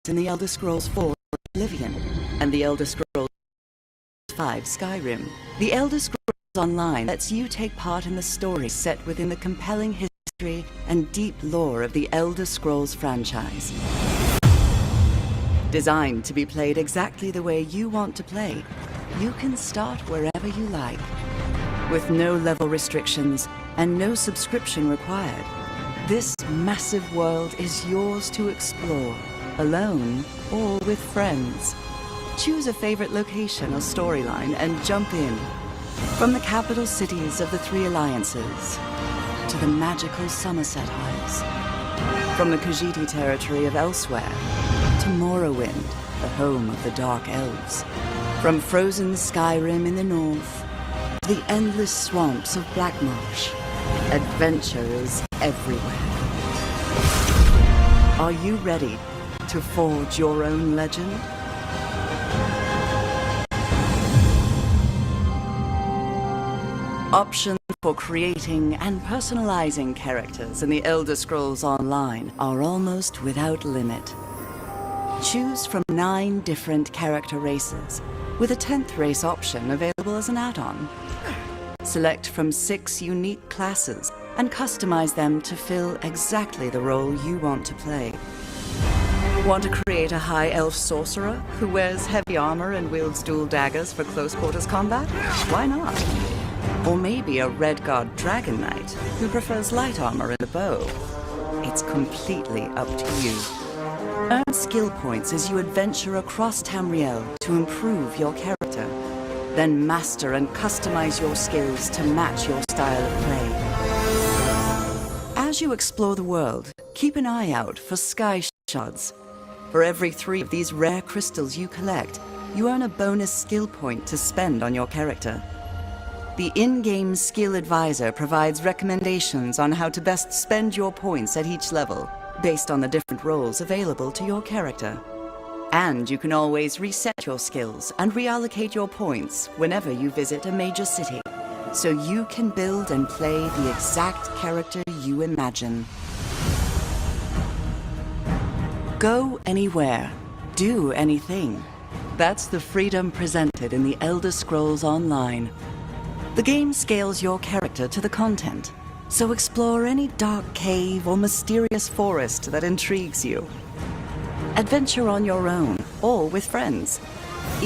in the Elder Scrolls IV Oblivion and the Elder Scrolls V Skyrim. The Elder Scrolls Online lets you take part in the story set within the compelling history and deep lore of the Elder Scrolls franchise. Designed to be played exactly the way you want to play, you can start wherever you like, with no level restrictions and no subscription required. This massive world is yours to explore, alone or with friends. Choose a favorite location or storyline and jump in. From the capital cities of the Three Alliances to the magical Somerset Isles. From the Khajiit territory of Elsewhere to Morrowind, the home of the Dark Elves. From frozen Skyrim in the north to the endless swamps of Blackmarsh, adventure is everywhere. Are you ready to forge your own legend? Options for creating and personalizing characters in the Elder Scrolls Online are almost without limit. Choose from 9 different character races, with a 10th race option available as an add-on. Select from 6 unique classes and customize them to fill exactly the role you want to play. Want to create a high elf sorcerer who wears heavy armor and wields dual daggers for close quarters combat? Why not? Or maybe a Redguard Dragon Knight who prefers light armor and a bow. It's completely up to you. Earn skill points as you adventure across Tamriel to improve your character. Then master and customize your skills to match your style of play. As you explore the world, keep an eye out for sky shards. For every 3 of these rare crystals you collect, you earn a bonus skill point to spend on your character. The in-game skill advisor provides recommendations on how to best spend your points at each level, based on the different roles available to your character. And you can always reset your skills and reallocate your points whenever you visit a major city, so you can build and play the exact character you imagine. Go anywhere, do anything. That's the freedom presented in the Elder Scrolls Online. The game scales your character to the content, so explore any dark cave or mysterious forest that intrigues you. Adventure on your own, or with friends,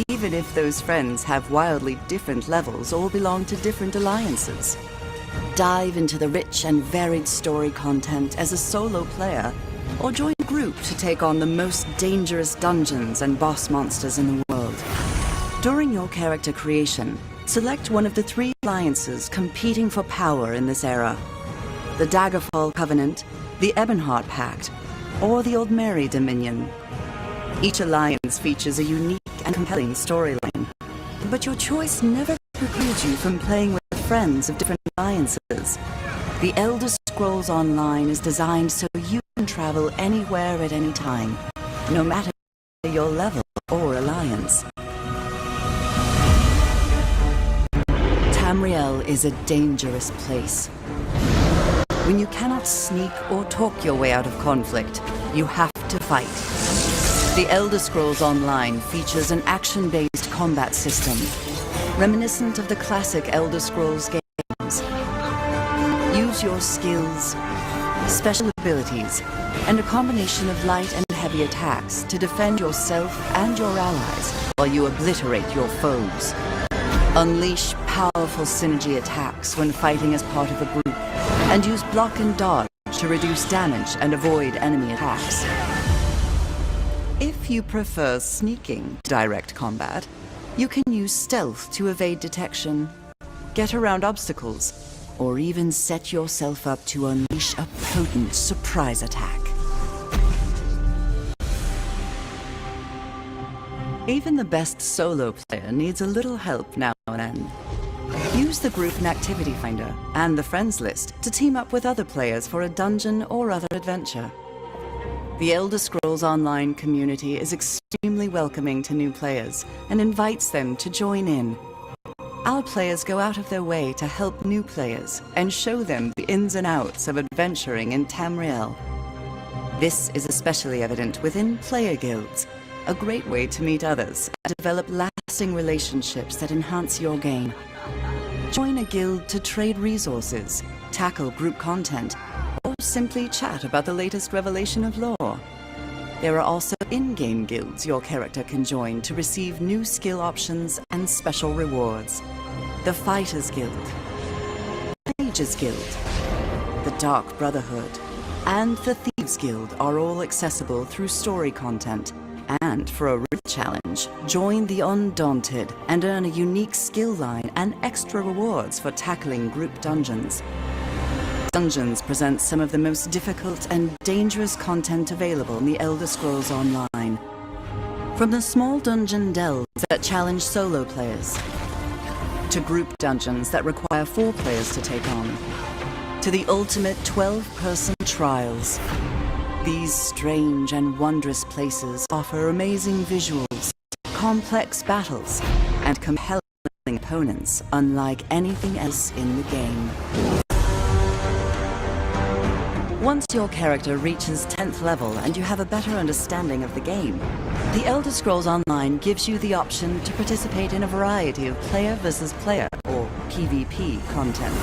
even if those friends have wildly different levels or belong to different alliances. Dive into the rich and varied story content as a solo player, or join a group to take on the most dangerous dungeons and boss monsters in the world. During your character creation, select one of the 3 alliances competing for power in this era: the Daggerfall Covenant, the Ebonheart Pact, or the Old Mary Dominion. Each alliance features a unique and compelling storyline, but your choice never precludes you from playing with friends of different alliances. The Elder Scrolls Online is designed so you can travel anywhere at any time, no matter your level or alliance. Tamriel is a dangerous place. When you cannot sneak or talk your way out of conflict, you have to fight. The Elder Scrolls Online features an action-based combat system, reminiscent of the classic Elder Scrolls games. Use your skills, special abilities, and a combination of light and heavy attacks to defend yourself and your allies while you obliterate your foes. Unleash powerful synergy attacks when fighting as part of a group, and use block and dodge to reduce damage and avoid enemy attacks. If you prefer sneaking to direct combat, you can use stealth to evade detection, get around obstacles, or even set yourself up to unleash a potent surprise attack. Even the best solo player needs a little help now and then. Use the group and activity finder and the friends list to team up with other players for a dungeon or other adventure. The Elder Scrolls Online community is extremely welcoming to new players and invites them to join in. Our players go out of their way to help new players and show them the ins and outs of adventuring in Tamriel. This is especially evident within player guilds, a great way to meet others and develop lasting relationships that enhance your game. Join a guild to trade resources, tackle group content, or simply chat about the latest revelation of lore. There are also in-game guilds your character can join to receive new skill options and special rewards. The Fighters Guild, the Mages Guild, the Dark Brotherhood, and the Thieves Guild are all accessible through story content. And for a real challenge, join the Undaunted and earn a unique skill line and extra rewards for tackling group dungeons. Dungeons present some of the most difficult and dangerous content available in the Elder Scrolls Online. From the small dungeon delves that challenge solo players, to group dungeons that require 4 players to take on, to the ultimate 12-person trials. These strange and wondrous places offer amazing visuals, complex battles, and compelling opponents unlike anything else in the game. Once your character reaches 10th level and you have a better understanding of the game, The Elder Scrolls Online gives you the option to participate in a variety of player versus player, or PvP, content.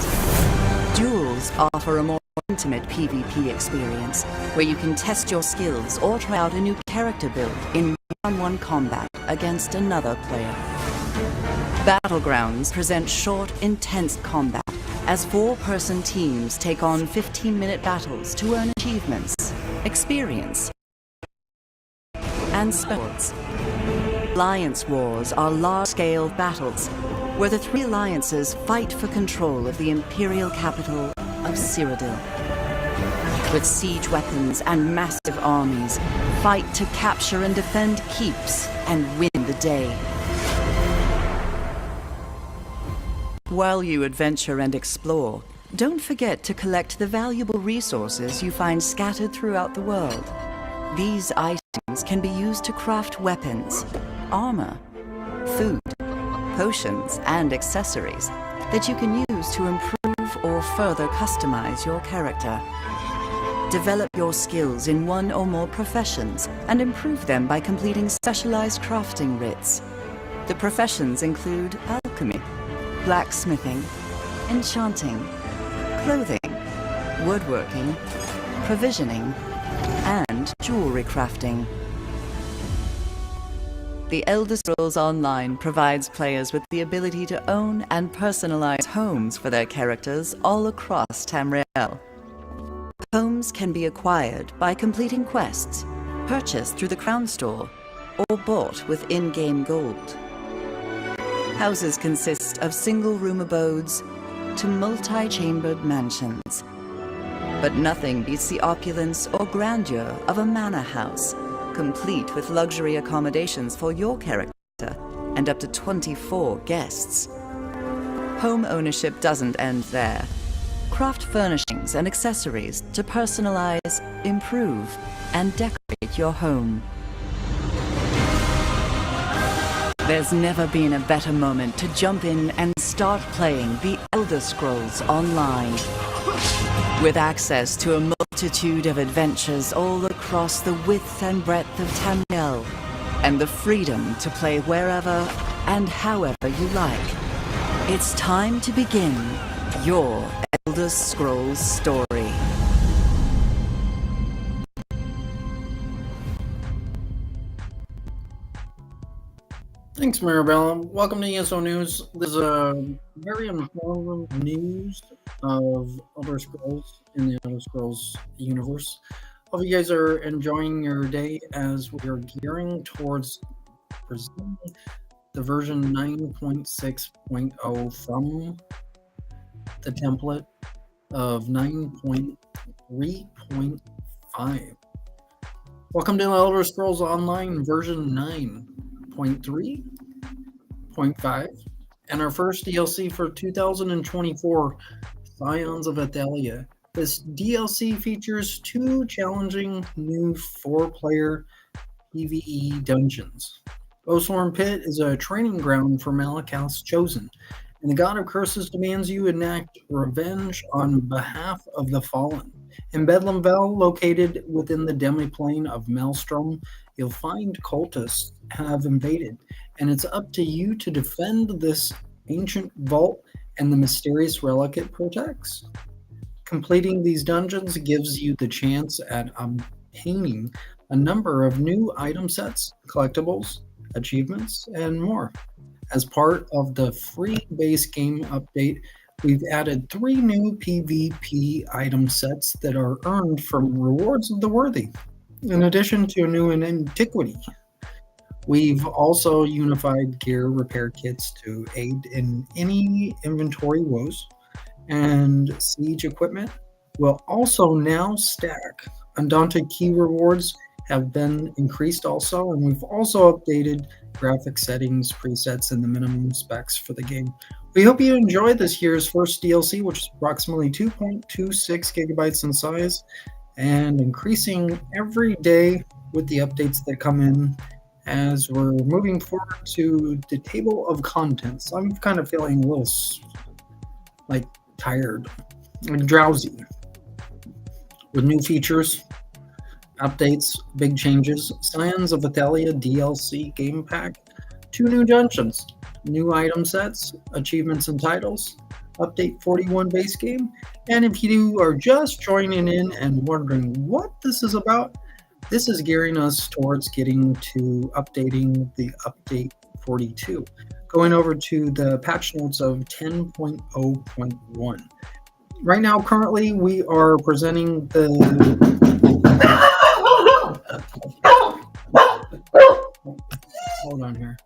Duels offer a more intimate PvP experience, where you can test your skills or try out a new character build in one-on-one combat against another player. Battlegrounds present short, intense combat, as 4-person teams take on 15-minute battles to earn achievements, experience, and sports. Alliance wars are large-scale battles, where the 3 alliances fight for control of the imperial capital of Cyrodiil. With siege weapons and massive armies, fight to capture and defend keeps and win the day. While you adventure and explore, don't forget to collect the valuable resources you find scattered throughout the world. These items can be used to craft weapons, armor, food, potions, and accessories that you can use to improve or further customize your character. Develop your skills in one or more professions and improve them by completing specialized crafting writs. The professions include alchemy, blacksmithing, enchanting, clothing, woodworking, provisioning, and jewelry crafting. The Elder Scrolls Online provides players with the ability to own and personalize homes for their characters all across Tamriel. Homes can be acquired by completing quests, purchased through the Crown Store, or bought with in-game gold. Houses consist of single-room abodes to multi-chambered mansions. But nothing beats the opulence or grandeur of a manor house, complete with luxury accommodations for your character and up to 24 guests. Home ownership doesn't end there. Craft furnishings and accessories to personalize, improve, and decorate your home. There's never been a better moment to jump in and start playing The Elder Scrolls Online. With access to a multitude of adventures all across the width and breadth of Tamriel, and the freedom to play wherever and however you like, it's time to begin your Elder Scrolls story. Thanks, Maribel. Welcome to ESO News. This is a very informative news of Elder Scrolls in the Elder Scrolls universe. Hope you guys are enjoying your day as we are gearing towards presenting the version 9.6.0 from the template of 9.3.5. Welcome to Elder Scrolls Online version 9.3.5 and our first DLC for 2024, Scions of Athalia. This DLC features 2 challenging new 4-player PvE dungeons. Oathsworn Pit is a training ground for Malakath's Chosen, and the God of Curses demands you enact revenge on behalf of the fallen. In Bedlam Vale, located within the demi-plane of Maelstrom, you'll find cultists have invaded, and it's up to you to defend this ancient vault and the mysterious relic it protects. Completing these dungeons gives you the chance at obtaining a number of new item sets, collectibles, achievements, and more. As part of the free base game update, we've added 3 new PvP item sets that are earned from Rewards of the Worthy, in addition to a new antiquity. We've also unified gear repair kits to aid in any inventory woes, and siege equipment will also now stack. Undaunted key rewards have been increased also, and we've also updated graphic settings, presets, and the minimum specs for the game. We hope you enjoy this year's first DLC, which is approximately 2.26 gigabytes in size and increasing every day with the updates that come in as we're moving forward to the table of contents. I'm kind of feeling a little like tired and drowsy with new features, updates, big changes. Scions of Athalia DLC game pack, 2 new dungeons, new item sets, achievements and titles, update 41 base game. And if you are just joining in and wondering what this is about, this is gearing us towards getting to updating the update 42, going over to the patch notes of 10.0.1. Right now, currently, we are presenting the hold on here.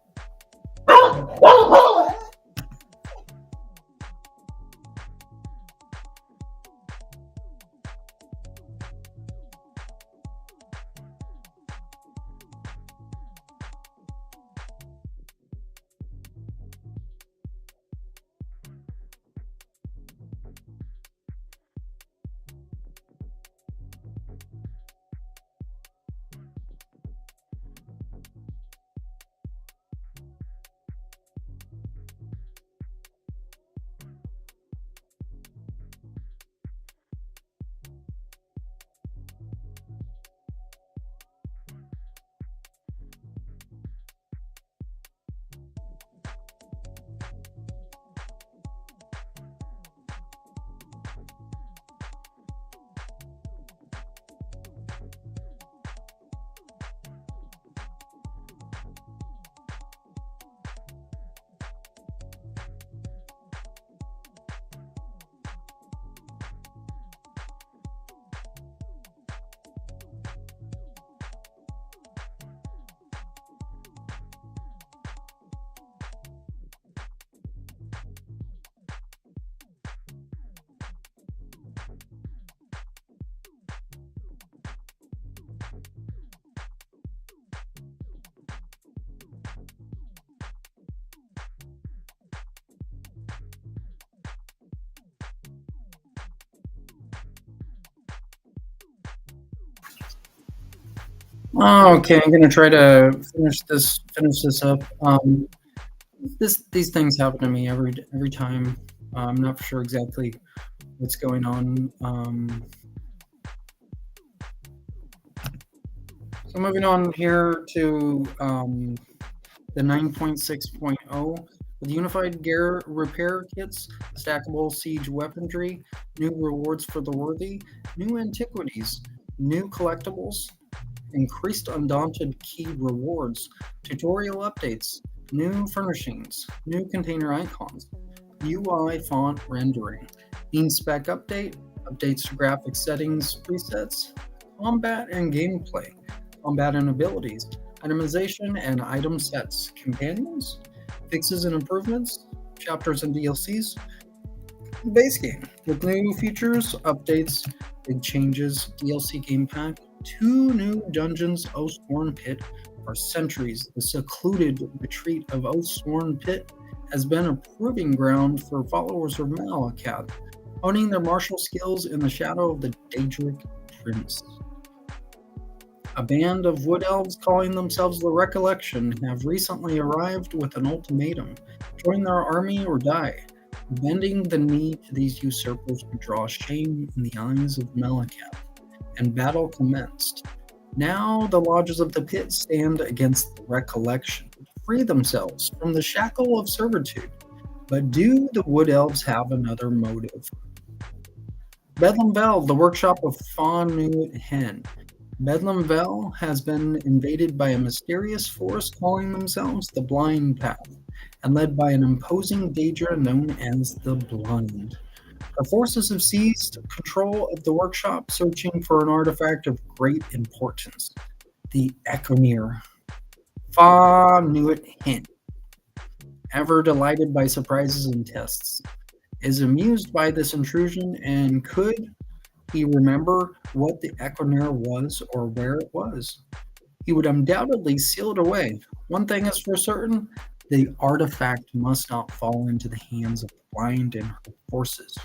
Okay, I'm gonna try to finish this up. These things happen to me every time. I'm not sure exactly what's going on. So moving on here to the 9.6.0 with unified gear repair kits, stackable siege weaponry, new rewards for the worthy, new antiquities, new collectibles, increased undaunted key rewards, tutorial updates, new furnishings, new container icons, UI font rendering, mean spec update, updates to graphic settings, presets, combat and gameplay, combat and abilities, itemization and item sets, companions, fixes and improvements, chapters and DLCs, base game with new features, updates, big changes, DLC game pack, 2 new dungeons, Oathsworn Pit. For centuries, the secluded retreat of Oathsworn Pit has been a proving ground for followers of Malakath, honing their martial skills in the shadow of the Daedric Prince. A band of wood elves calling themselves the Recollection have recently arrived with an ultimatum: join their army or die. Bending the knee to these usurpers would draw shame in the eyes of Meleketh, and battle commenced. Now the lodges of the pit stand against the recollection to free themselves from the shackle of servitude. But do the wood elves have another motive? Bedlam Vale, the workshop of Fa Nuit Hen. Bedlam Vale has been invaded by a mysterious force calling themselves the Blind Path, and led by an imposing Daedra known as the Blind. Her forces have seized control of the workshop, searching for an artifact of great importance, the Econir. Fa Nuit Hen, ever delighted by surprises and tests, is amused by this intrusion, and could he remember what the Equinir was or where it was, he would undoubtedly seal it away. One thing is for certain, the artifact must not fall into the hands of the blind and her forces.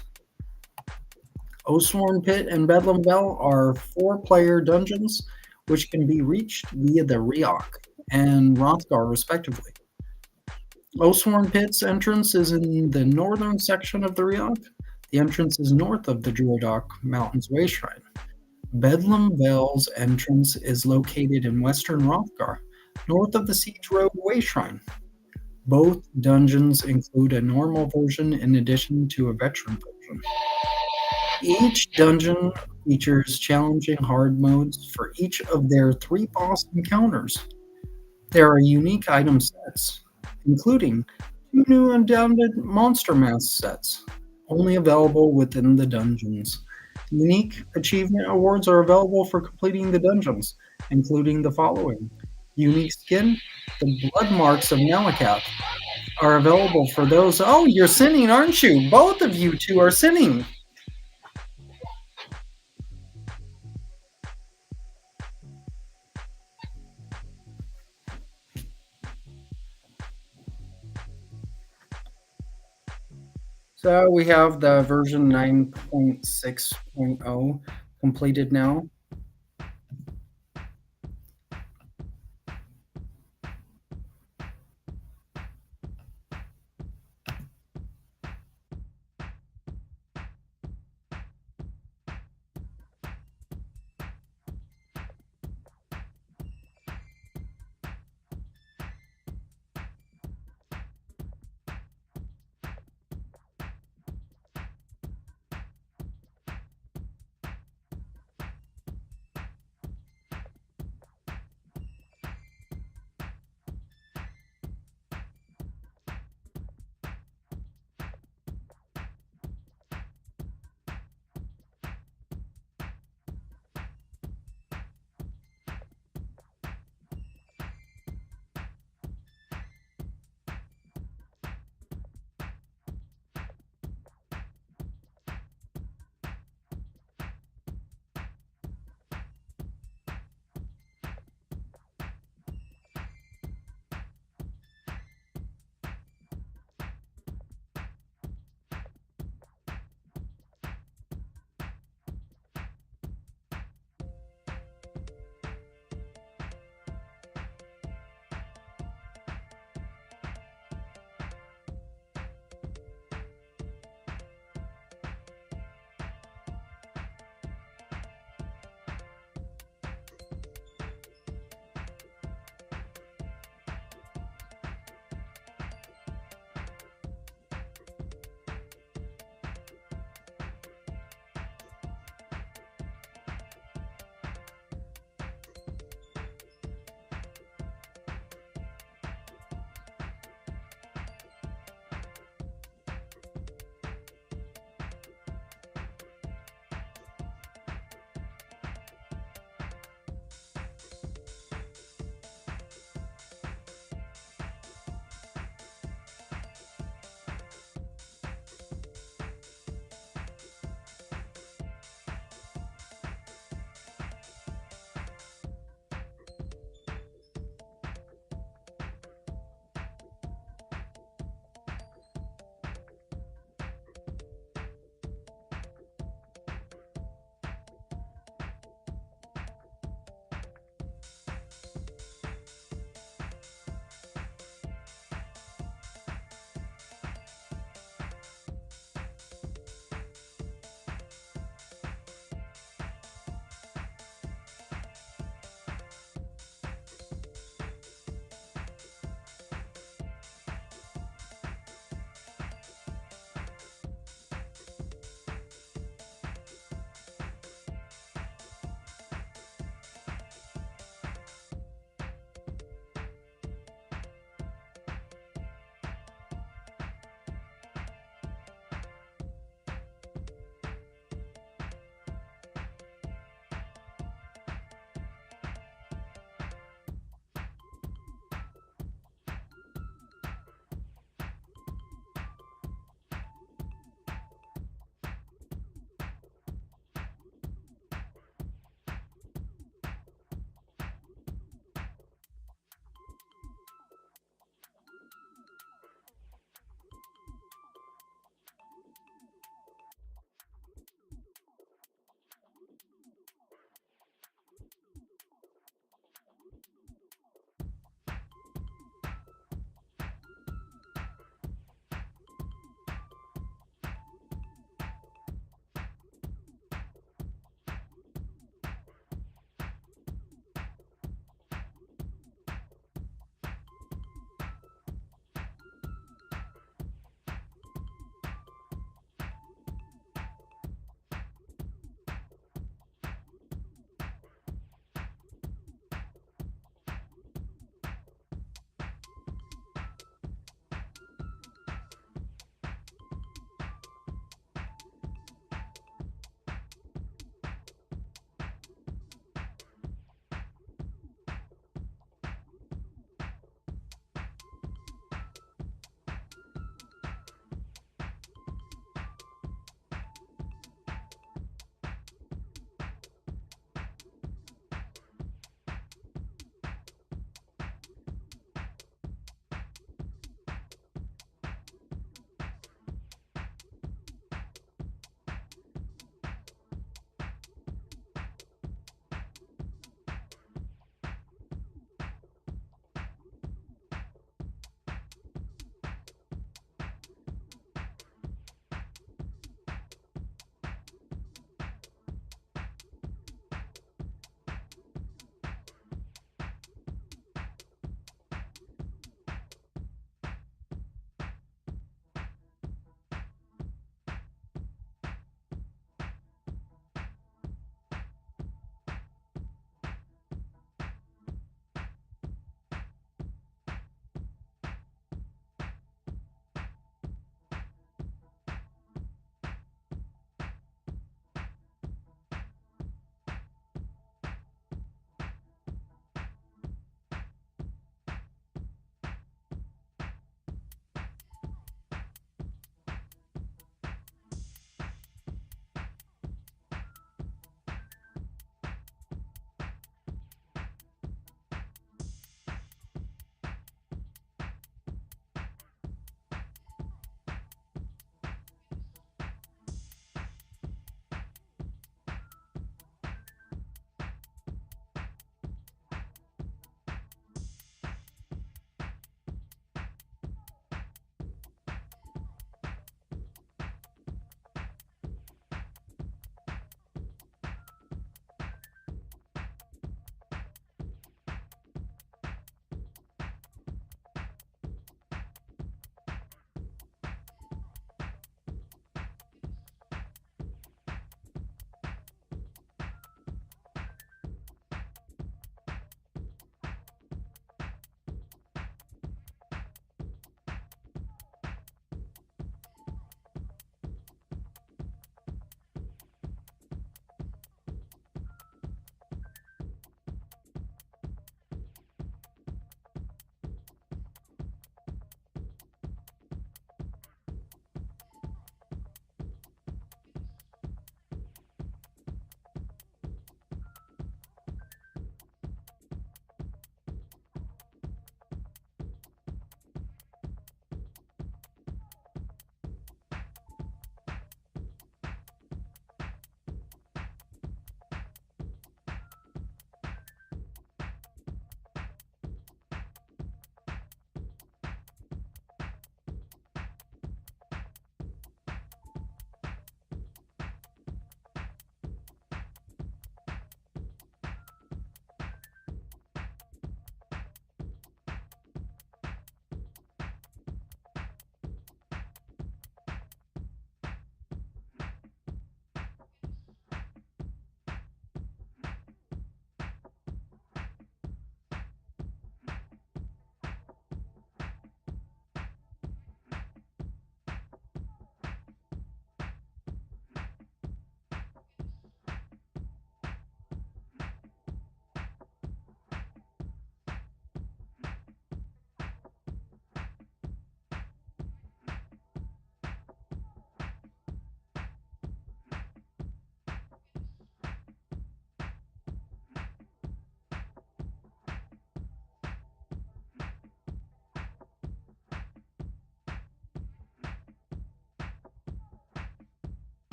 Oathsworn Pit and Bedlam Vale are four-player dungeons which can be reached via the Riok and Rothgar respectively. Oathsworn Pit's entrance is in the northern section of the Riok. The entrance is north of the Druidoc Mountains Way Shrine. Bedlam Vale's entrance is located in western Rothgar, north of the Siege Road Way Shrine. Both dungeons include a normal version in addition to a veteran version. Each dungeon features challenging hard modes for each of their three boss encounters. There are unique item sets, including two new Undaunted Monster Mask sets, only available within the dungeons. Unique achievement awards are available for completing the dungeons, including the following. Unique skin, the blood marks of Malakath, are available for those. Oh, you're sinning, aren't you? Both of you two are sinning. So we have the version 9.6.0 completed now.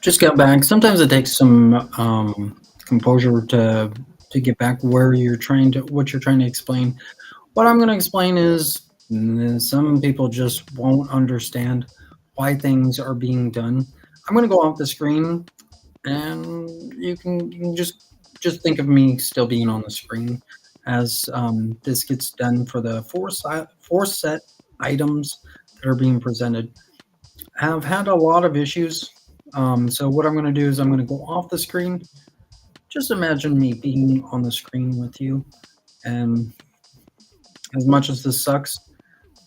Just got back. Sometimes it takes some composure to get back where you're trying to what you're trying to explain. What I'm going to explain is some people just won't understand why things are being done. I'm going to go off the screen, and you can just think of me still being on the screen as this gets done for the four set items that are being presented. I've had a lot of issues. So what I'm going to do is I'm going to go off the screen. Just imagine me being on the screen with you. And as much as this sucks,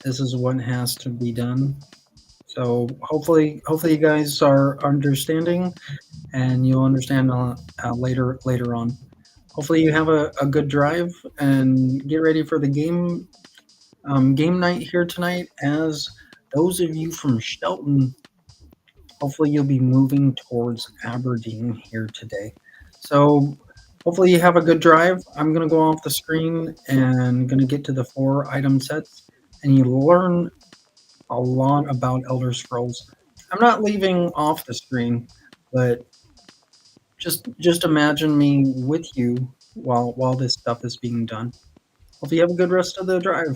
this is what has to be done. So hopefully you guys are understanding, and you'll understand later on. Hopefully you have a good drive and get ready for the game night here tonight. As those of you from Shelton, hopefully you'll be moving towards Aberdeen here today. So hopefully you have a good drive. I'm going to go off the screen and going to get to the four item sets, and you learn a lot about Elder Scrolls. I'm not leaving off the screen, but just imagine me with you while this stuff is being done. Hope you have a good rest of the drive.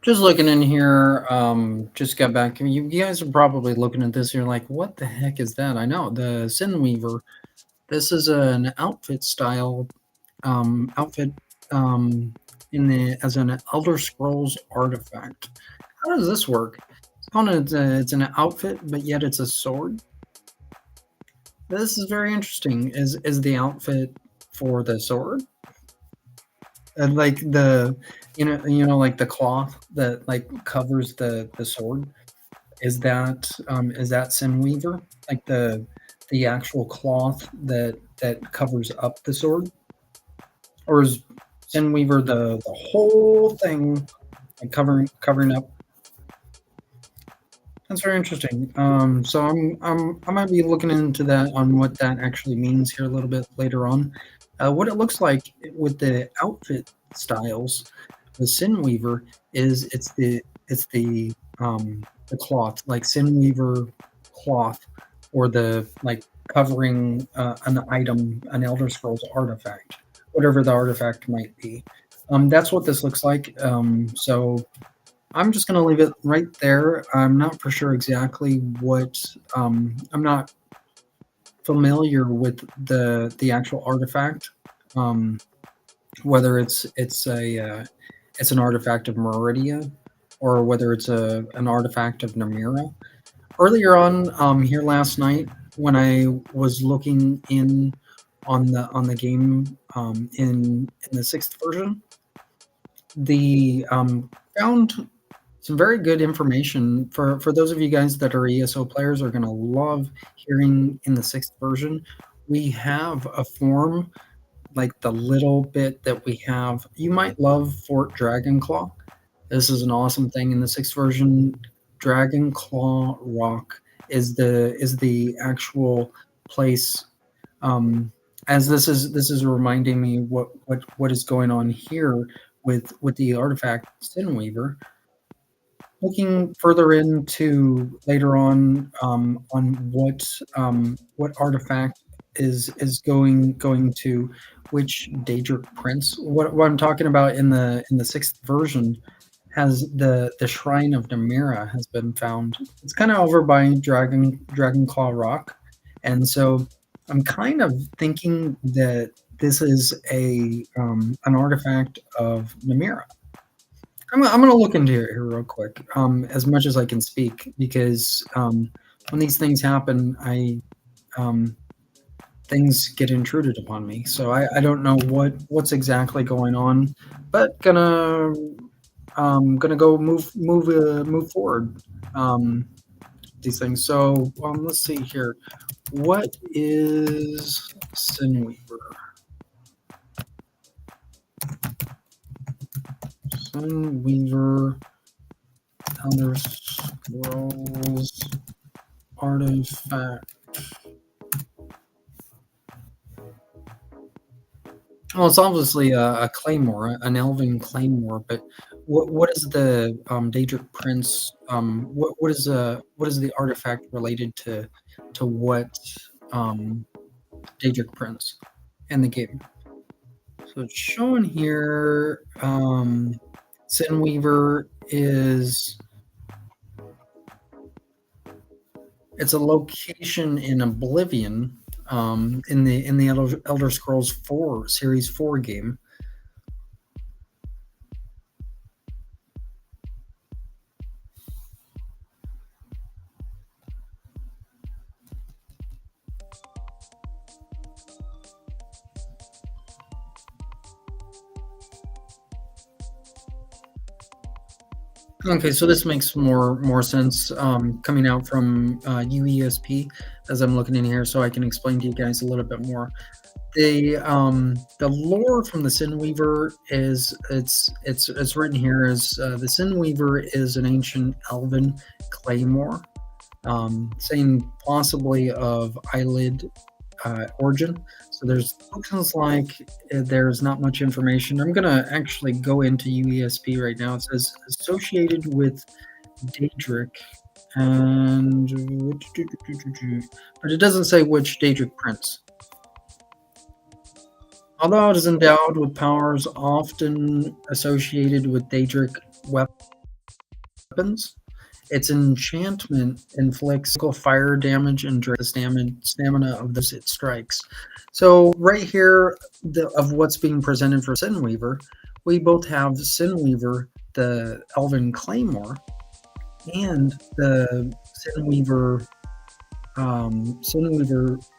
Just looking in here, just got back. You guys are probably looking at this. You're like, what the heck is that? I know the Sin Weaver. This is an outfit style outfit in the as an Elder Scrolls artifact. How does this work? It's an outfit, but yet it's a sword. This is very interesting. Is the outfit for the sword? And like like the cloth that like covers the sword. Is that Sin Weaver? Like the actual cloth that covers up the sword? Or is Sin Weaver the whole thing, like covering up? That's very interesting. So I might be looking into that on what that actually means here a little bit later on. What it looks like with the outfit styles, the Sin Weaver is the cloth, like Sin Weaver cloth, or the like covering an item, an Elder Scrolls artifact, whatever the artifact might be. That's what this looks like. So I'm just going to leave it right there. I'm not for sure exactly what. I'm not familiar with the actual artifact. Um, whether it's an artifact of Meridia, or whether it's an artifact of Namira. Earlier on here last night, when I was looking in on the game in the sixth version. The found some very good information for those of you guys that are ESO players are going to love hearing in the sixth version. We have a form like the little bit that we have. You might love Fort Dragonclaw. This is an awesome thing in the sixth version. Dragonclaw Rock is the actual place. Um, as this is reminding me what is going on here with the artifact Sinweaver. Looking further into later on what artifact is going to which Daedric prince. What I'm talking about in the sixth version has the Shrine of Namira has been found. It's kind of over by Dragonclaw Rock, and so I'm kind of thinking that this is an artifact of Namira. I'm going to look into it here real quick, as much as I can speak, because when these things happen, things get intruded upon me. So I don't know what's exactly going on, but gonna go move forward. These things. So let's see here. What is Sinweaver? Sunweaver Elder Scrolls artifact. Well, it's obviously a claymore, an elven claymore. But what is the Daedric Prince? What is the artifact related to what Daedric Prince in the game? So it's showing here. Sinweaver is it's a location in Oblivion, in the Elder Scrolls 4 Series 4 game. Okay, so this makes more sense coming out from UESP as I'm looking in here, so I can explain to you guys a little bit more. The lore from the Sinweaver is it's written here as the Sinweaver is an ancient elven claymore, saying possibly of eyelid origin. So looks like there's not much information. I'm gonna actually go into UESP right now. It says associated with Daedric, and but it doesn't say which Daedric prince. Although it is endowed with powers often associated with Daedric weapons, its enchantment inflicts physical fire damage and drains the stamina of those it strikes. So right here, of what's being presented for Sinweaver, we both have Sinweaver, the Elven Claymore, and the Sinweaver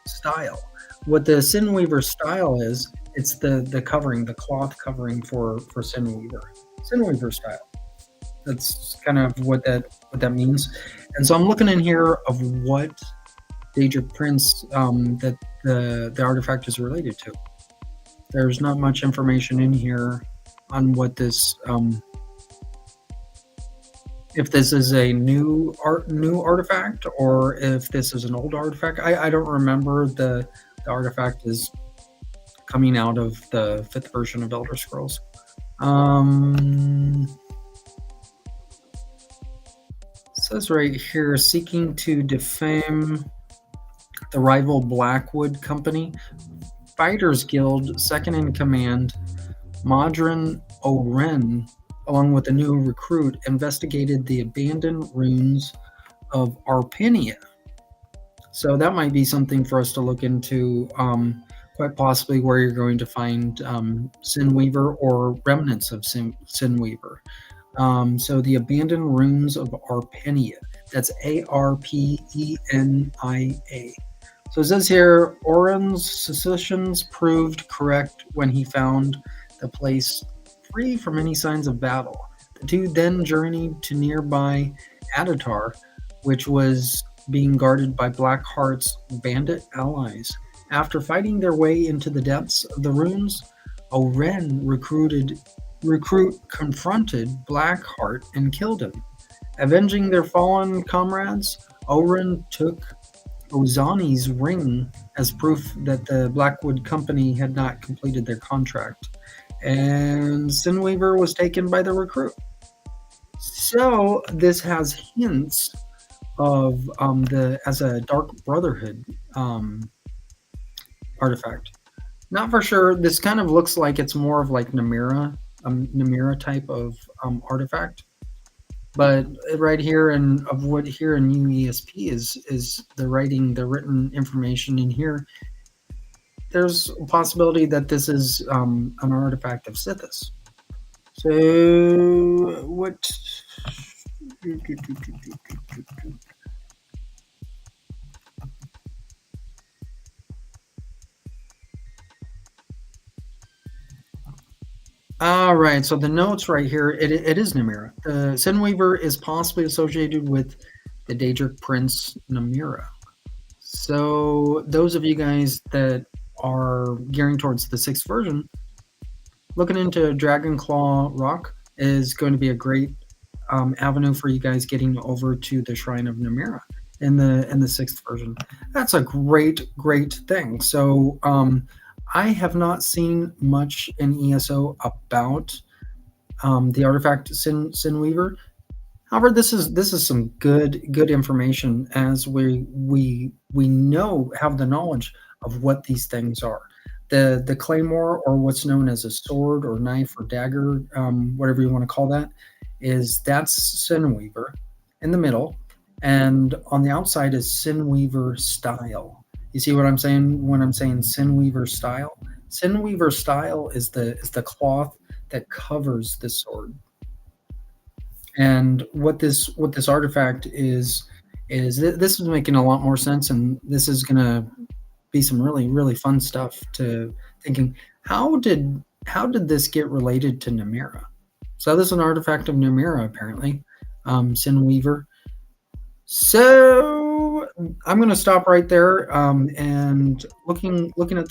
style. What the Sinweaver style is, it's the covering, the cloth covering for Sinweaver style. That's kind of what that means. And so I'm looking in here of what Daedric Prince that the artifact is related to. There's not much information in here on what this if this is a new artifact or if this is an old artifact. I don't remember the artifact is coming out of the 5th version of Elder Scrolls. Says right here, seeking to defame the rival Blackwood Company, Fighters Guild second in command, Modron Oren, along with a new recruit, investigated the abandoned ruins of Arpenia. So that might be something for us to look into, quite possibly where you're going to find Sinweaver or remnants of Sinweaver. So the abandoned ruins of Arpenia. That's Arpenia. So it says here, Oren's suspicions proved correct when he found the place free from any signs of battle. The two then journeyed to nearby Adatar, which was being guarded by Blackheart's bandit allies. After fighting their way into the depths of the ruins, Oren confronted Blackheart and killed him. Avenging their fallen comrades, Oren took Ozani's ring as proof that the Blackwood Company had not completed their contract, and Sinweaver was taken by the recruit. So this has hints of the as a Dark Brotherhood artifact. Not for sure. This kind of looks like it's more of like Namira type of artifact. But right here and of what here in UESP is the written information in here. There's a possibility that this is an artifact of Sithis. So what? All right, so the notes right here, it is Namira. The Sinweaver is possibly associated with the Daedric Prince Namira. So those of you guys that are gearing towards the 6th version, looking into Dragonclaw Rock is going to be a great avenue for you guys getting over to the Shrine of Namira in the 6th version. That's a great thing. So I have not seen much in ESO about the artifact Sinweaver. However, this is some good information as we have the knowledge of what these things are. The claymore, or what's known as a sword or knife or dagger, whatever you want to call that's Sinweaver in the middle, and on the outside is Sinweaver style. You see what I'm saying when I'm saying Sinweaver style? Sinweaver style is the cloth that covers the sword. And what this artifact is this is making a lot more sense, and this is going to be some really fun stuff to thinking. How did this get related to Namira? So this is an artifact of Namira, apparently, Sinweaver. So I'm going to stop right there, and looking at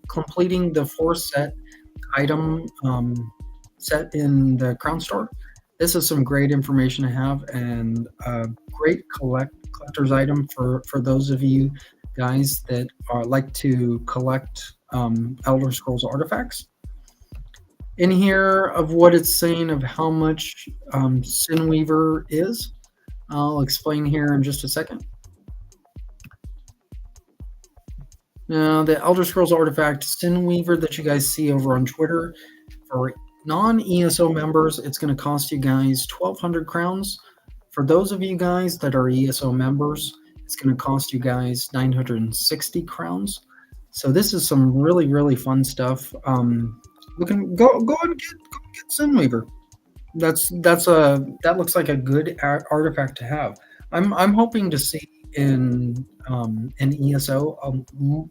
completing the 4 set item set in the Crown Store. This is some great information to have, and a great collector's item for those of you guys that like to collect Elder Scrolls artifacts. In here of what it's saying of how much Sinweaver is, I'll explain here in just a second. Now, the Elder Scrolls artifact Sinweaver that you guys see over on Twitter, for non-ESO members, it's going to cost you guys 1,200 crowns. For those of you guys that are ESO members, it's going to cost you guys 960 crowns. So this is some really fun stuff. We can go and get Sinweaver. That looks like a good artifact to have. I'm hoping to see in ESO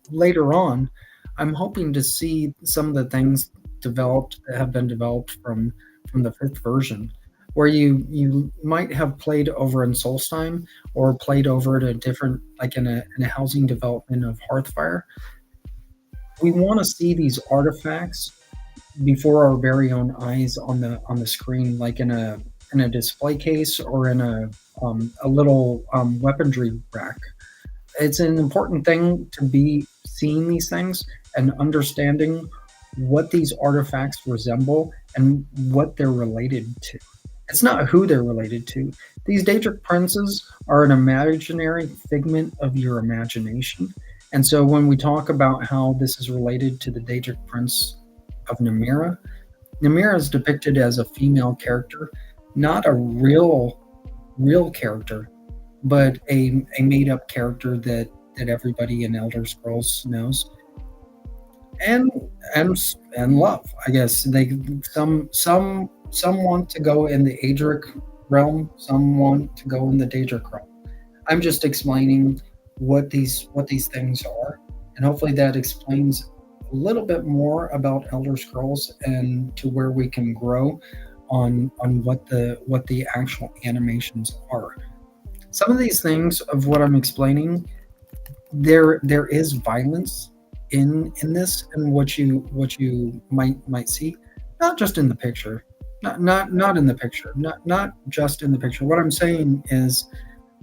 later on. I'm hoping to see some of the things that have been developed from the 5th version, where you might have played over in Solstheim or played over at a different, like in a housing development of Hearthfire. We want to see these artifacts before our very own eyes on the screen, like in a display case or in a little weaponry rack. It's an important thing to be seeing these things and understanding what these artifacts resemble and what they're related to. It's not who they're related to. These Daedric princes are an imaginary figment of your imagination. And so when we talk about how this is related to the Daedric prince of Namira, Namira is depicted as a female character, not a real character, but a made-up character that everybody in Elder Scrolls knows. And love, I guess. Some want to go in the Adric realm, some want to go in the Daedric realm. I'm just explaining what these things are, and hopefully that explains a little bit more about Elder Scrolls and to where we can grow on what the actual animations are. Some of these things of what I'm explaining, there is violence in this, and what you might see, not just in the picture, not in the picture, not just in the picture. What I'm saying is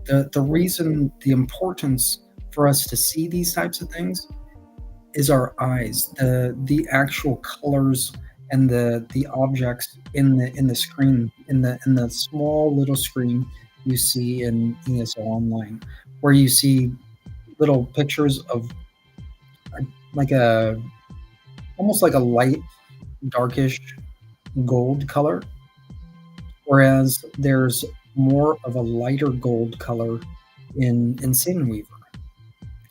the reason, the importance for us to see these types of things is our eyes, the actual colors and the objects in the screen, in the small little screen you see in ESO Online, where you see little pictures of like a almost like a light darkish gold color, whereas there's more of a lighter gold color in Sinweaver.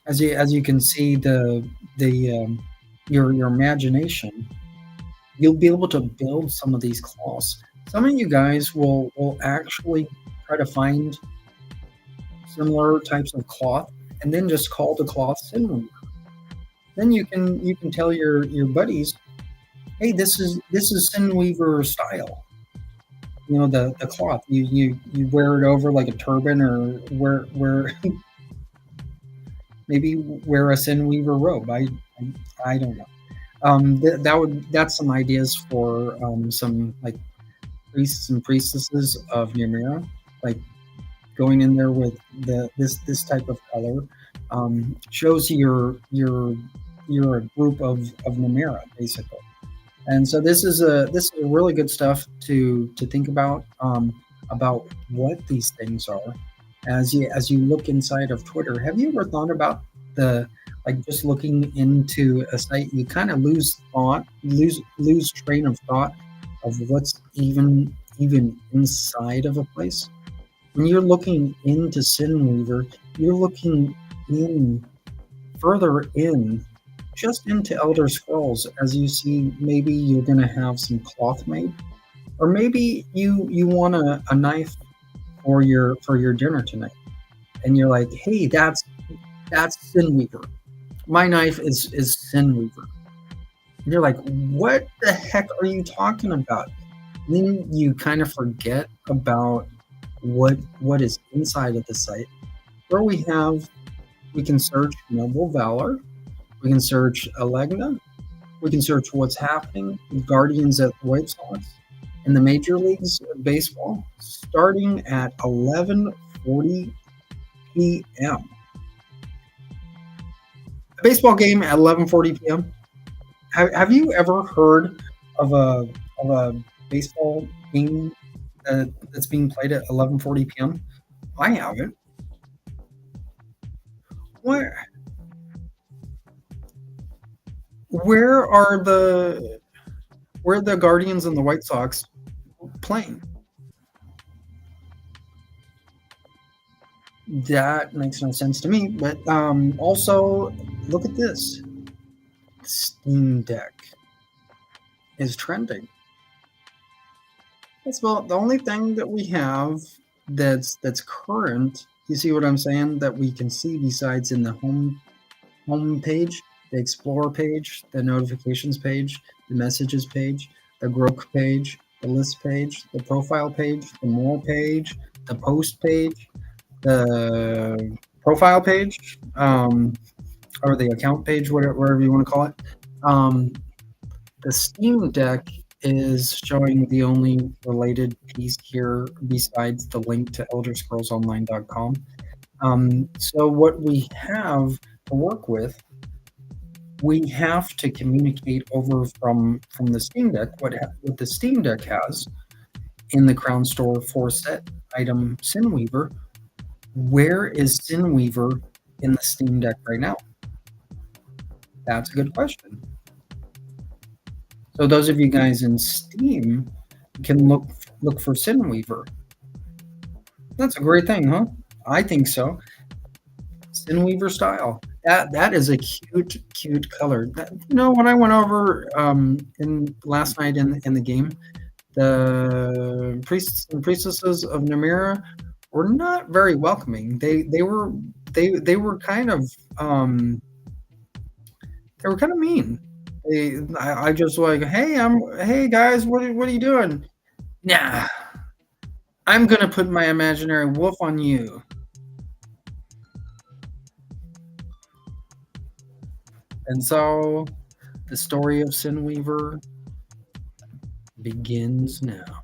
As you can see, the your imagination, you'll be able to build some of these claws. Some of you guys will actually try to find similar types of cloth and then just call the cloth Sinweaver. Then you can tell your buddies, hey, this is Sinweaver style. The cloth. You wear it over like a turban, or wear maybe wear a Sinweaver robe. I don't know. That's some ideas for some like priests and priestesses of Numenera, like going in there with this type of color, shows you're a group of Numenera basically. And so this is a really good stuff to think about what these things are as you look inside of Twitter. Have you ever thought about the like just looking into a site, you kind of lose train of thought of what's even inside of a place. When you're looking into Sinweaver, you're looking in further in, just into Elder Scrolls, as you see maybe you're going to have some cloth made, or maybe you want a knife for your dinner tonight, and you're like, hey, that's Sinweaver. My knife is Sinweaver. And you're like, what the heck are you talking about? And then you kind of forget about what is inside of the site, where we can search Noble Valor, we can search Alegna, we can search what's happening with Guardians at the White Sox in the Major Leagues of Baseball, starting at 11:40 p.m. A baseball game at 11:40 p.m. Have you ever heard of a baseball game that's being played at 11:40 p.m.? I haven't. Where where are the Guardians and the White Sox playing? That makes no sense to me. But also, look at this. Steam Deck is trending. That's about the only thing that we have that's current. You see what I'm saying? That we can see besides in the home page, the Explore page, the notifications page, the messages page, the Grok page, the list page, the profile page, the more page, the post page, the profile page, or the account page, whatever you want to call it. The Steam Deck is showing the only related piece here besides the link to ElderScrollsOnline.com. So what we have to work with, we have to communicate over from the Steam Deck what the Steam Deck has in the Crown Store for set item Sinweaver. Where is Sinweaver in the Steam Deck right now? That's a good question. So those of you guys in Steam can look for Sinweaver. That's a great thing, huh? I think so. Sinweaver style. That is a cute color. When I went over in last night in the game, the priests and priestesses of Numenera were not very welcoming. They were they were kind of they were kind of mean. I just like, hey guys, what are you doing? Nah, I'm gonna put my imaginary wolf on you. And so the story of Sinweaver begins now.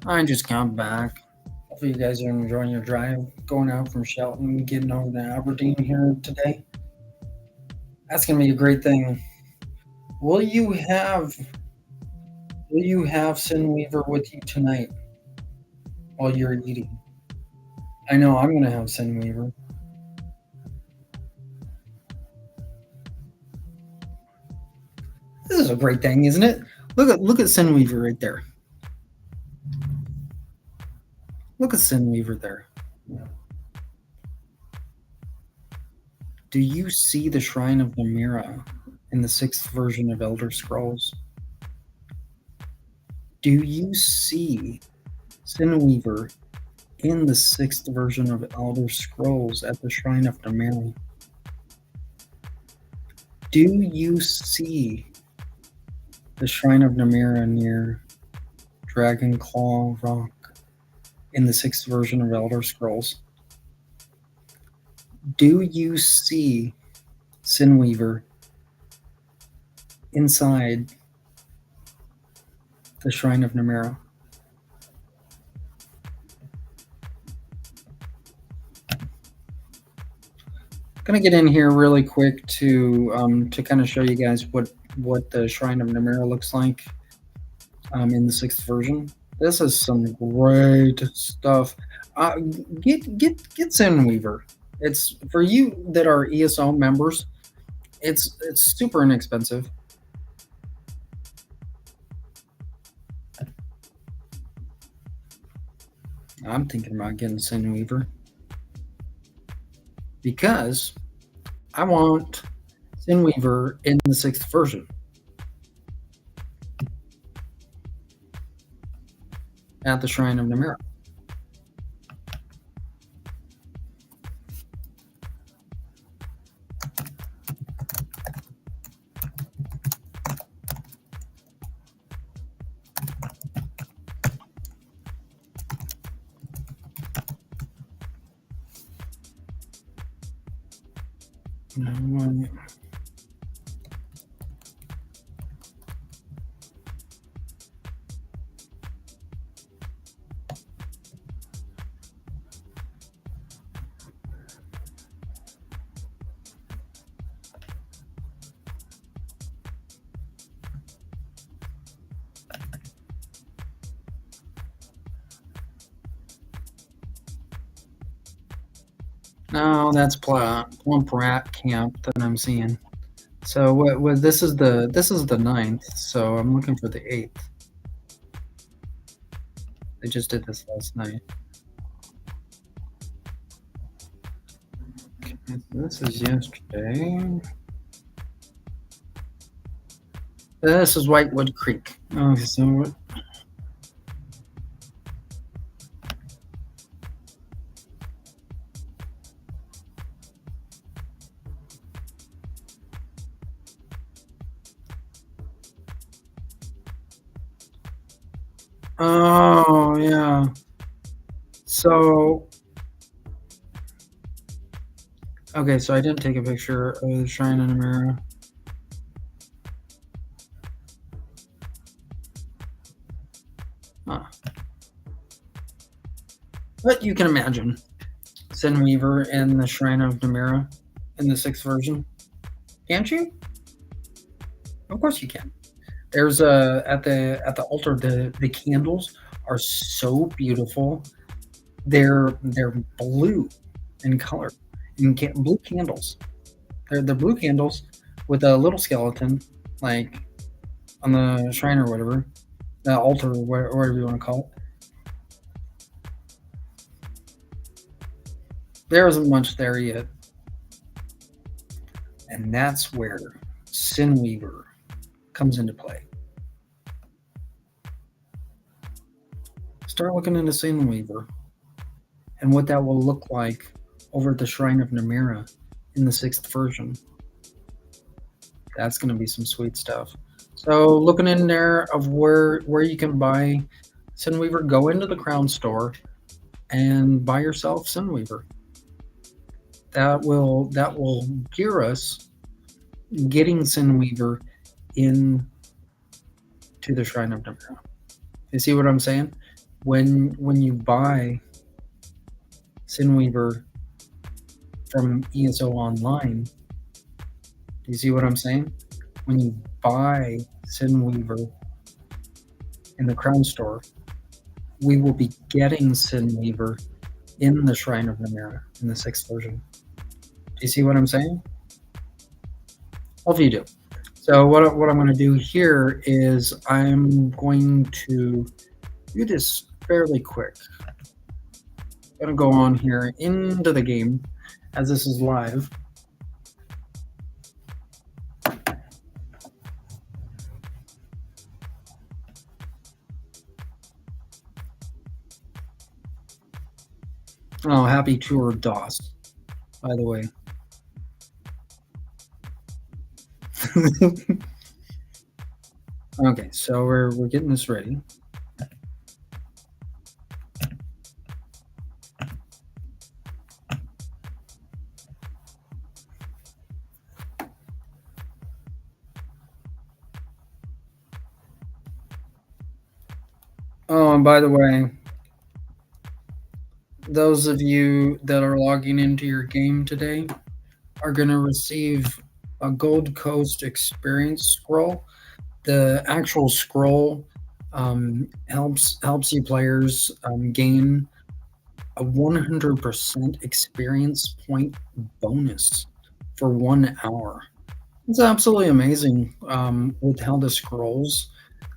I just got back. Hopefully, you guys are enjoying your drive, going out from Shelton, getting over to Aberdeen here today. That's gonna be a great thing. Will you have Will you have Sinweaver with you tonight while you're eating? I know I'm gonna have Sinweaver. This is a great thing, isn't it? Look at Sinweaver right there. Look at Sinweaver there. Do you see the Shrine of Namira in the 6th version of Elder Scrolls? Do you see Sinweaver in the 6th version of Elder Scrolls at the Shrine of Namira? Do you see the Shrine of Namira near Dragon Claw Rock in the 6th version of Elder Scrolls? Do you see Sinweaver inside the Shrine of Namira? Gonna get in here really quick to kind of show you guys what the Shrine of Namira looks like in the 6th version. This is some great stuff. Get Sinweaver. It's for you that are ESO members. It's super inexpensive. I'm thinking about getting Sin Weaver because I want Sin Weaver in the 6th version at the Shrine of Namira. No, that's Plump Rat Camp that I'm seeing. So what this is the 9th, so I'm looking for the 8th. They just did this last night. Okay, this is yesterday. This is Whitewood Creek. Okay, so what? Oh yeah. So okay, so I didn't take a picture of the Shrine in Namira. Huh. But you can imagine Sin Weaver and the Shrine of Namira in the 6th version. Can't you? Of course you can. There's at the altar the candles are so beautiful. They're blue in color, and blue candles. They're blue candles with a little skeleton, like on the shrine or whatever, the altar or whatever you want to call it. There isn't much there yet, and that's where Sin Weaver comes into play. Start looking into Sin Weaver and what that will look like over at the Shrine of Namira in the 6th version. That's going to be some sweet stuff. So looking in there of where you can buy Sin Weaver, go into the Crown store and buy yourself Sin Weaver. That will gear us getting Sin Weaver in to the Shrine of Namira. You see what I'm saying? When you buy Sin Weaver from ESO Online, do you see what I'm saying? When you buy Sin Weaver in the Crown store, we will be getting Sin Weaver in the Shrine of Namira in the 6th version. Do you see what I'm saying? Hopefully you do. So what I'm going to do here is I'm going to do this fairly quick. I'm going to go on here into the game as this is live. Oh, happy tour DOS, by the way. Okay, so we're getting this ready. Oh, and by the way, those of you that are logging into your game today are going to receive a Gold Coast experience scroll. The actual scroll helps you players gain a 100% experience point bonus for 1 hour. It's absolutely amazing with how the scrolls,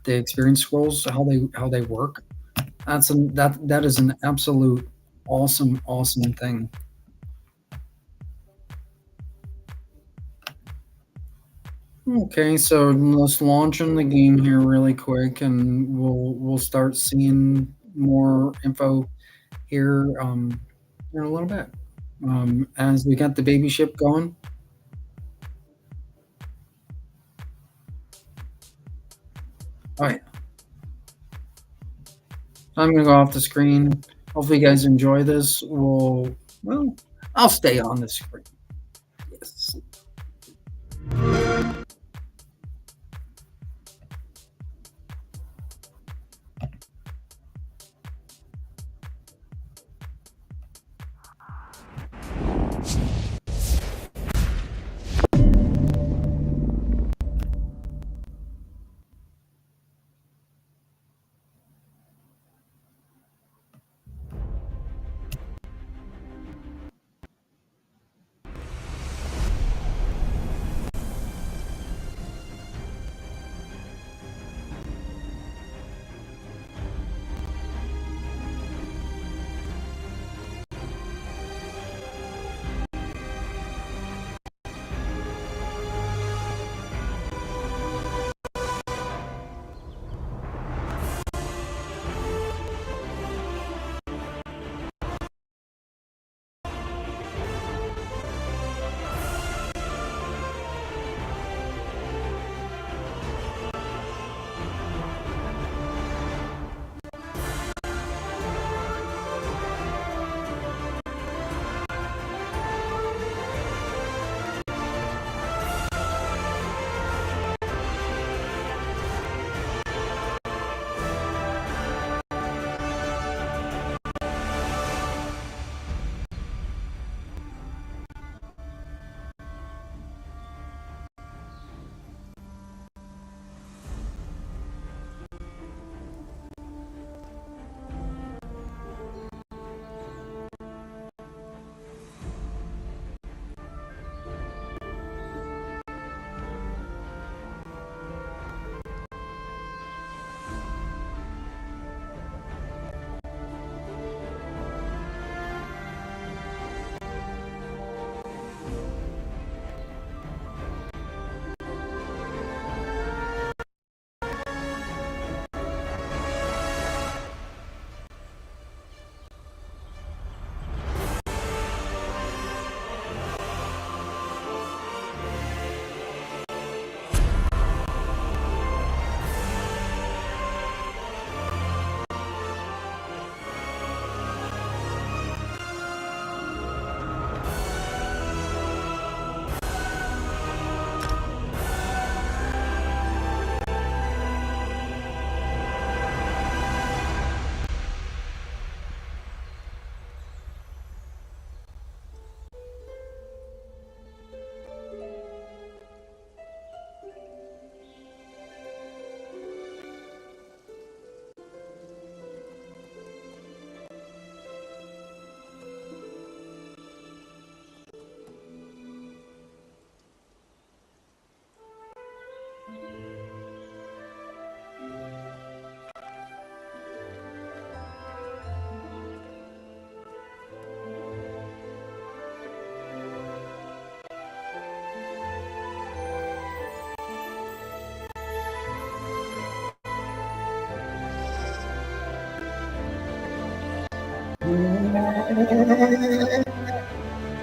the experience scrolls, how they work. That is an absolute awesome thing. Okay, so let's launch in the game here really quick, and we'll start seeing more info here in a little bit. As we got the baby ship going. Oh yeah, I'm gonna go off the screen. Hopefully, you guys enjoy this. Well, I'll stay on the screen. Yes.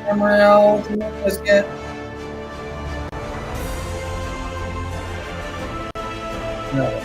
Emerald, let's get. No.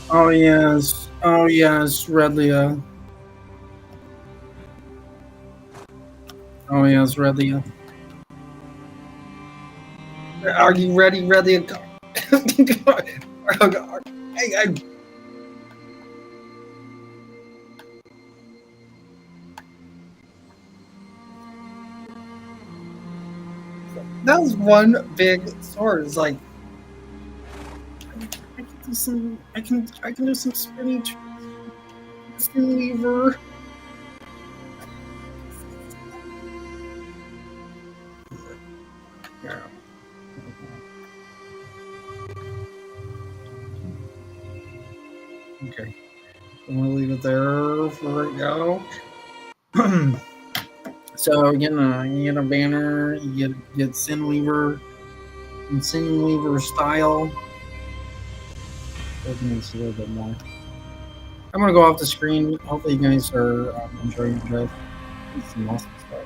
Oh yes. Oh yes, Redlia. Oh yes, Redlia. Are you ready, Redlia? Hey, that was one big sword. It's like I can do some. I can do some spinning spin lever. Yeah. Okay. I'm gonna leave it there for right now. So you get a banner, you get Sinweaver and Sinweaver style. Open this a little bit more. I'm gonna go off the screen. Hopefully you guys are enjoying this. It's some awesome stuff.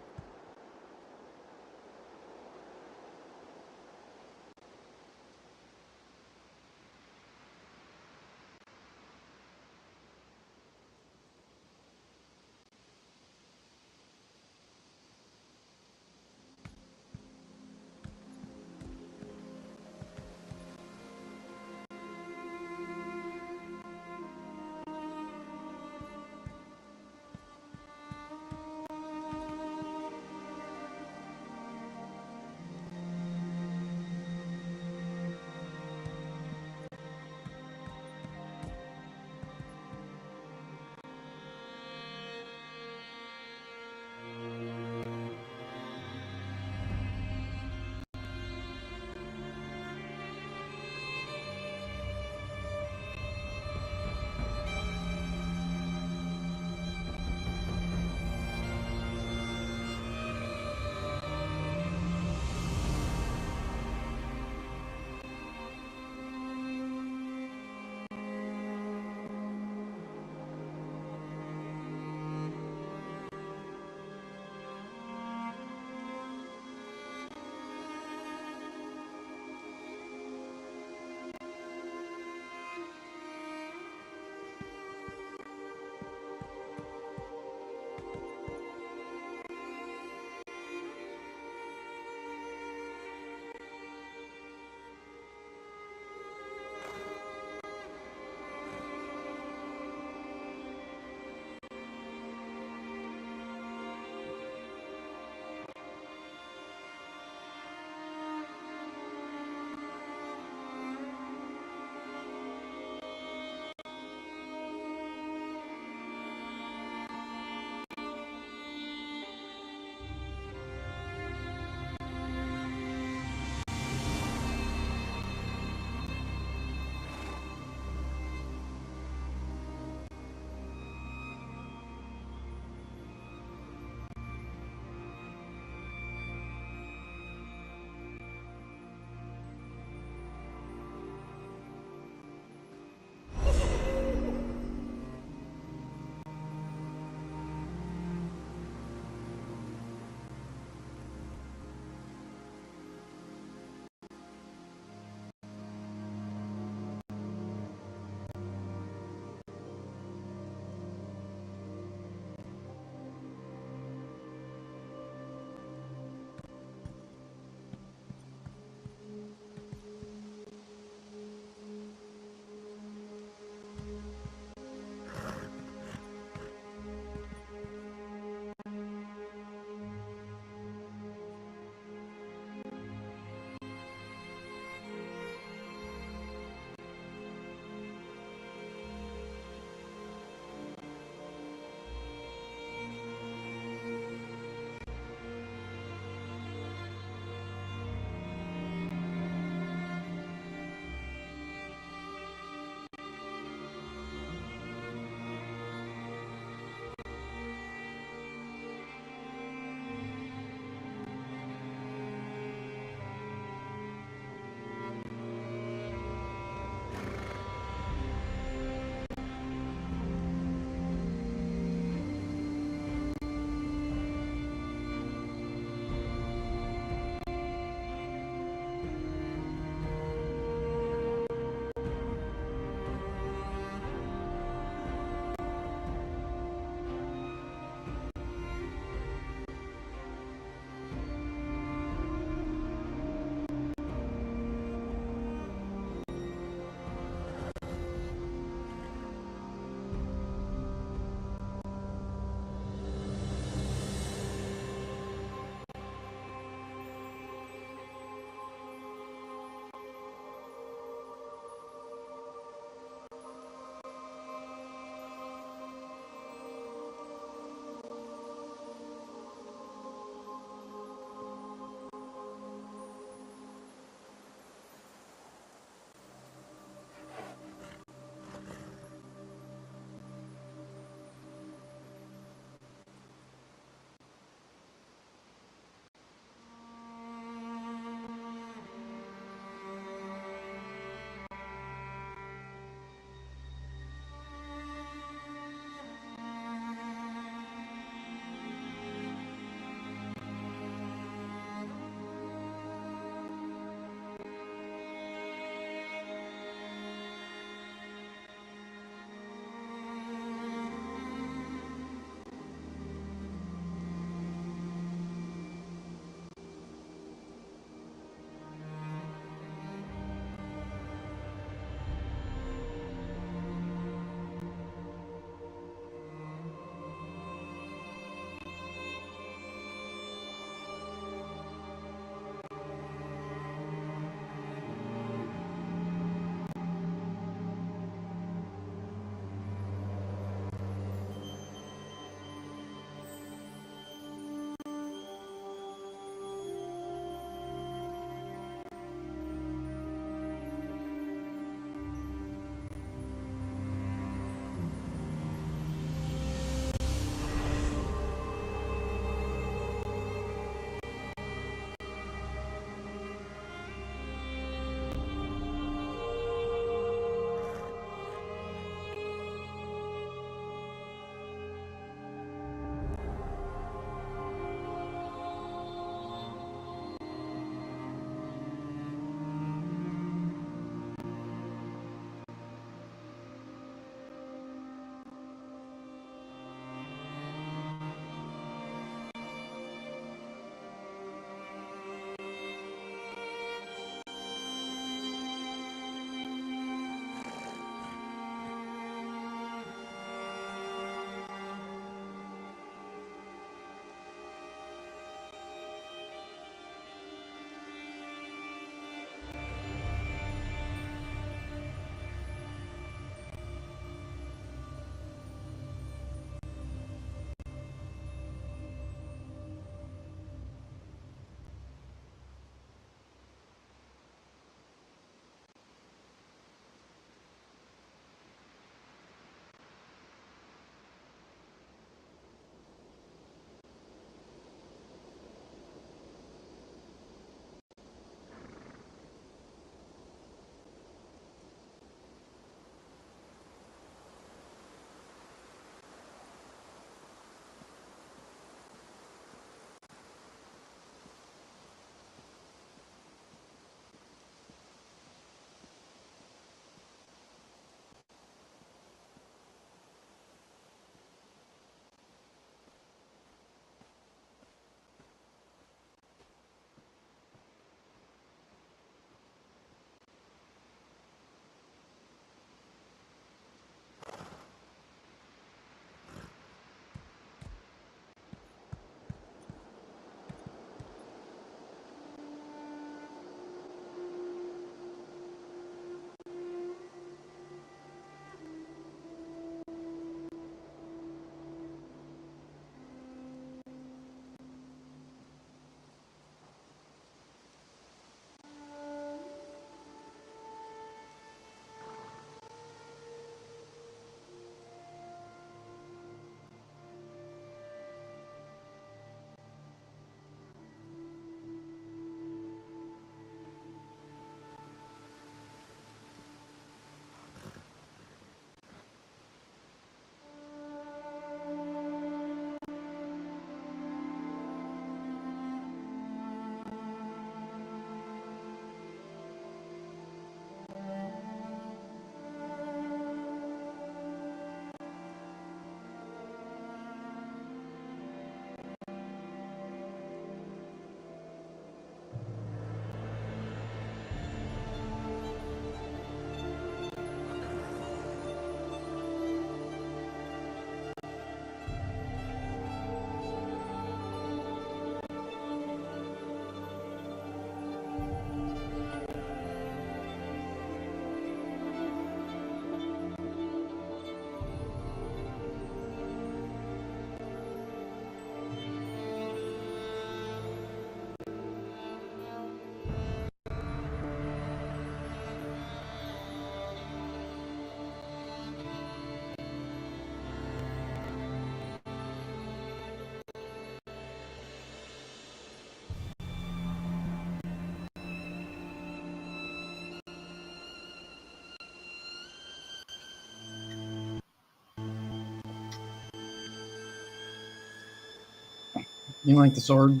You like the sword?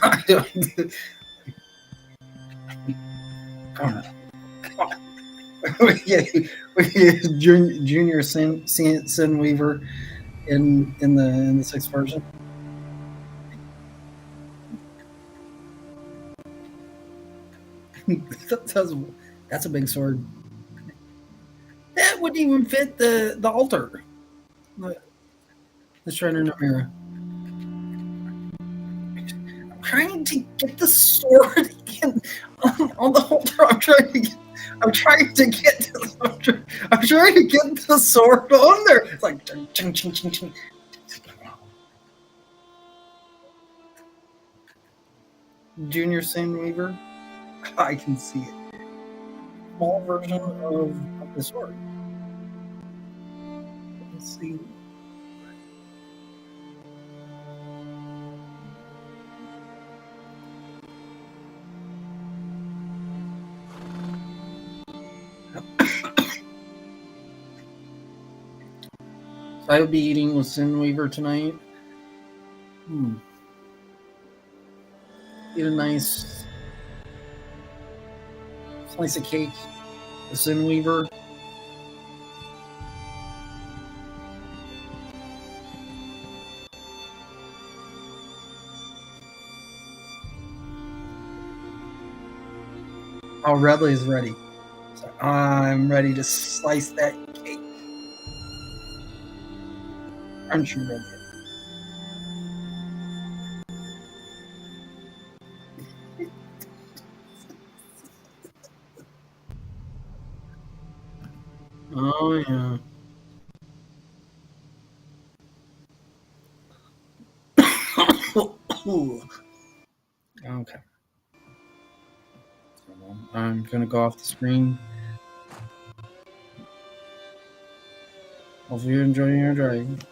I don't. Come on. we get Junior Sin Weaver in the sixth version. That's a big sword. That wouldn't even fit the altar. The Shriner Namira. I'm trying to get the sword in, on the altar. I'm trying to get. I'm trying to get. I'm trying to get the sword on there. It's like ching, ching, ching, ching. Junior Sin Weaver. I can see it. Small version of the sword. Let's see. So I will be eating with Sin Weaver tonight. Eat a nice slice of cake with Sin Weaver. Oh, Redley is ready. So I'm ready to slice that cake. Aren't you ready? Oh, yeah. Okay. So I'm going to go off the screen. Hopefully you're enjoying your drive.